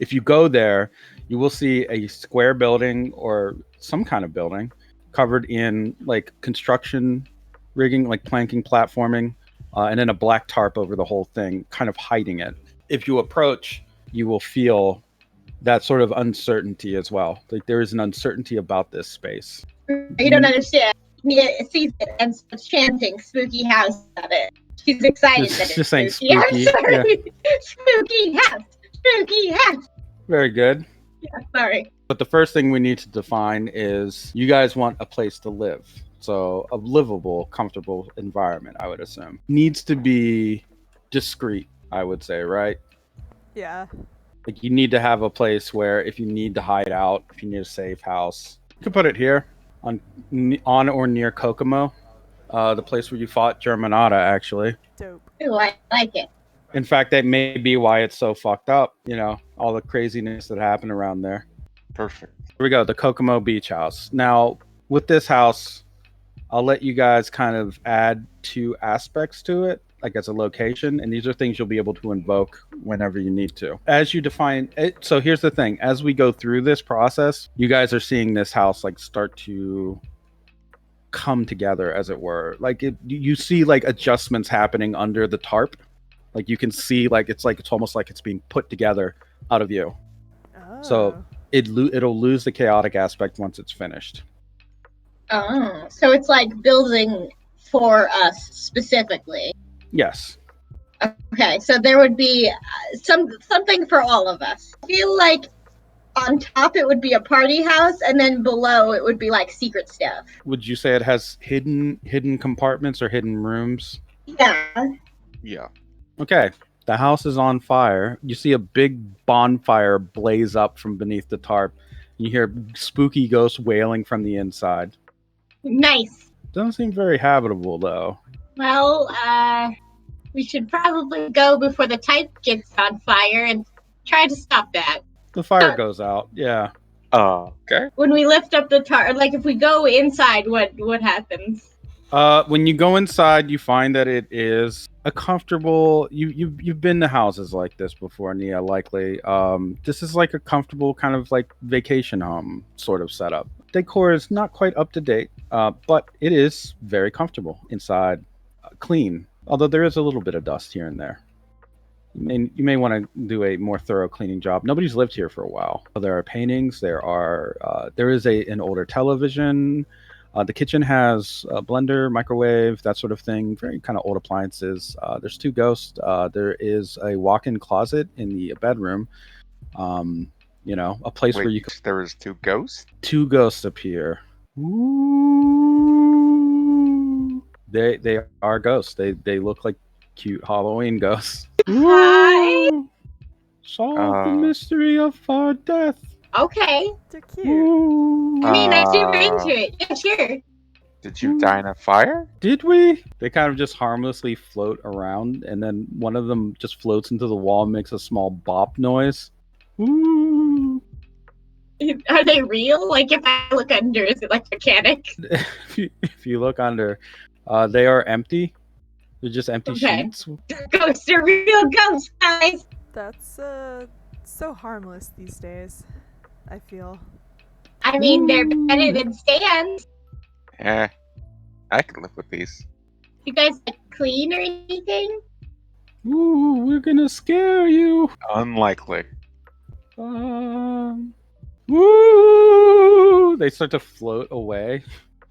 If you go there, you will see a square building or some kind of building covered in like construction rigging, like planking, platforming, and then a black tarp over the whole thing, kind of hiding it. If you approach, you will feel that sort of uncertainty as well. Like there is an uncertainty about this space. You don't understand. Mia sees it and starts chanting "spooky house" at it. She's excited that it's saying spooky. spooky. I'm sorry. Yeah. Spooky house. Spooky house. Very good. Yeah, sorry. But the first thing we need to define is you guys want a place to live. So a livable, comfortable environment, I would assume. Needs to be discreet, I would say, right? Yeah. Like you need to have a place where if you need to hide out, if you need a safe house, you can put it here on or near Kokomo, the place where you fought Germanata, actually. Dope. Ooh, I like it. In fact, that may be why it's so fucked up, you know, all the craziness that happened around there. Perfect. Here we go, the Kokomo Beachhouse. Now, with this house, I'll let you guys kind of add 2 aspects to it, like as a location, and these are things you'll be able to invoke whenever you need to. As you define it, so here's the thing. As we go through this process, you guys are seeing this house like start to come together, as it were. Like you see like adjustments happening under the tarp. Like you can see like it's almost like it's being put together out of you. Oh. So it'll lose the chaotic aspect once it's finished. Oh, so it's like building for us specifically. Yes. Okay, so there would be something for all of us. I feel like on top it would be a party house, and then below it would be like secret stuff. Would you say it has hidden compartments or hidden rooms? Yeah. Yeah. Okay. The house is on fire. You see a big bonfire blaze up from beneath the tarp. You hear spooky ghosts wailing from the inside. Nice. Doesn't seem very habitable, though. Well, we should probably go before the type gets on fire and try to stop that. The fire goes out, yeah. Okay. When we lift up the tar, like if we go inside, what happens? When you go inside, you find that it is a comfortable. You've been to houses like this before, Nia. Likely, this is like a comfortable kind of like vacation home sort of setup. Decor is not quite up to date, but it is very comfortable inside, clean. Although there is a little bit of dust here and there. You may want to do a more thorough cleaning job. Nobody's lived here for a while. There are paintings. There is an older television. The kitchen has a blender, microwave, that sort of thing. Very kind of old appliances. There's 2 ghosts. There is a walk-in closet in the bedroom. You know, a place where you could... There was 2 ghosts? 2 ghosts appear. Ooh. They are ghosts. They look like cute Halloween ghosts. Hi. Solve the mystery of our death. Okay. They're cute. Ooh. I mean, I'm super into it. Yeah, sure. Did you die in a fire? Did we? They kind of just harmlessly float around, and then one of them just floats into the wall and makes a small bop noise. Ooh. Are they real? Like, if I look under, is it like mechanic? If you look under, they are empty. They're just empty sheets. Ghosts are real ghosts, guys. That's so harmless these days, I feel. I mean, they're better than stands. I can live with these. You guys like clean or anything? Ooh, we're gonna scare you. Unlikely. Woo! They start to float away.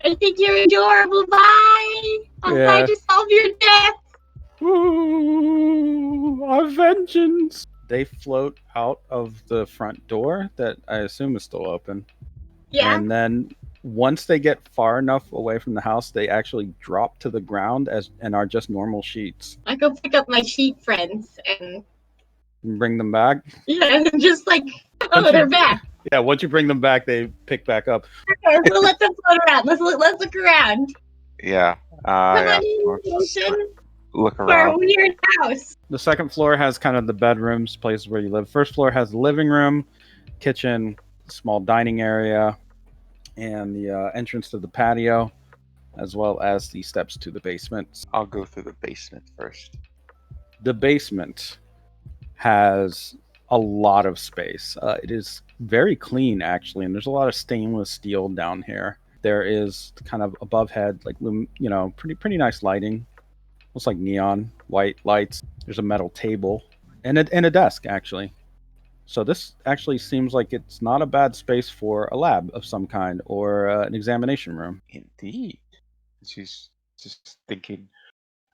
I think you're adorable. Bye. I'll try to solve your death. Ooh, our vengeance. They float out of the front door that I assume is still open. Yeah. And then once they get far enough away from the house, they actually drop to the ground and are just normal sheets. I go pick up my sheep friends and bring them back. Yeah, just like they're back. Yeah, once you bring them back, they pick back up. Okay, so let them float around. Let's look around. Yeah. Come on, look around. For a weird house. The second floor has kind of the bedrooms, places where you live. First floor has the living room, kitchen, small dining area, and the entrance to the patio, as well as the steps to the basement. I'll go through the basement first. The basement has a lot of space. It is very clean, actually, and there's a lot of stainless steel down here. There is kind of above head, like pretty nice lighting. Looks like neon white lights. There's a metal table and a desk, actually. So this actually seems like it's not a bad space for a lab of some kind or an examination room. Indeed. She's just thinking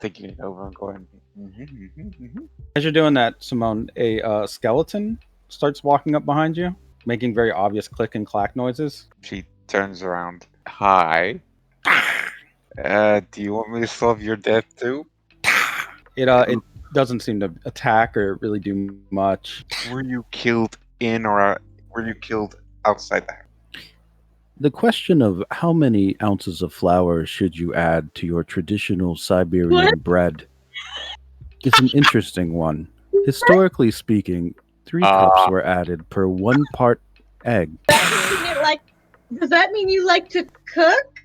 it over and going. As you're doing that, Simone, a skeleton starts walking up behind you, making very obvious click and clack noises. She turns around. Hi. Do you want me to solve your death too? It doesn't seem to attack or really do much. Were you killed in or were you killed outside the house? The question of how many ounces of flour should you add to your traditional Siberian bread is an interesting one. Historically speaking, 3 cups were added per 1 part egg. Does that mean you like to cook?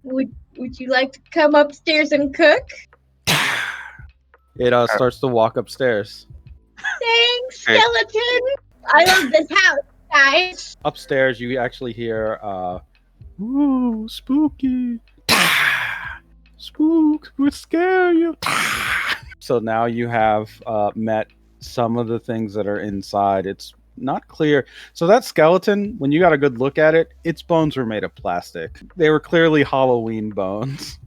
Would you like to come upstairs and cook? It starts to walk upstairs. Thanks, skeleton. I love this house, guys. Upstairs, you actually hear, "Ooh, spooky! Spook would scare you." So now you have met some of the things that are inside. It's not clear. So that skeleton, when you got a good look at it, its bones were made of plastic. They were clearly Halloween bones.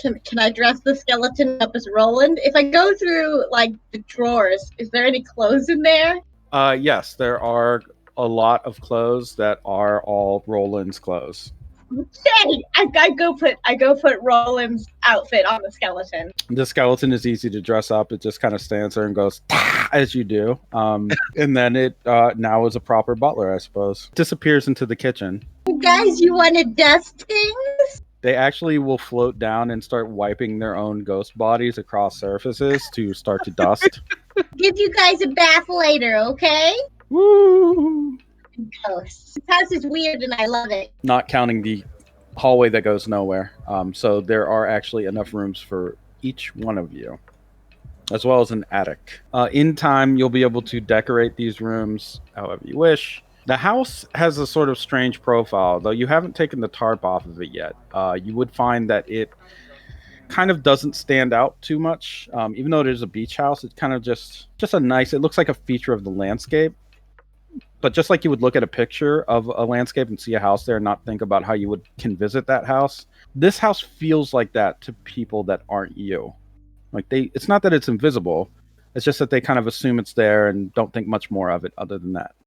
Can I dress the skeleton up as Roland? If I go through like the drawers, is there any clothes in there? Yes, there are a lot of clothes that are all Roland's clothes. Okay, I go put Roland's outfit on the skeleton. The skeleton is easy to dress up. It just kind of stands there and goes as you do, and then it now is a proper butler, I suppose. Disappears into the kitchen. You guys, you want to dust things? They actually will float down and start wiping their own ghost bodies across surfaces to start to dust. Give you guys a bath later, okay? Woo! Ghosts. This house is weird and I love it. Not counting the hallway that goes nowhere. So there are actually enough rooms for each one of you, as well as an attic. In time, you'll be able to decorate these rooms however you wish. The house has a sort of strange profile, though you haven't taken the tarp off of it yet. You would find that it kind of doesn't stand out too much. Even though it is a beach house, it's kind of just a nice, it looks like a feature of the landscape. But just like you would look at a picture of a landscape and see a house there and not think about how you can visit that house, this house feels like that to people that aren't you. Like it's not that it's invisible, it's just that they kind of assume it's there and don't think much more of it other than that.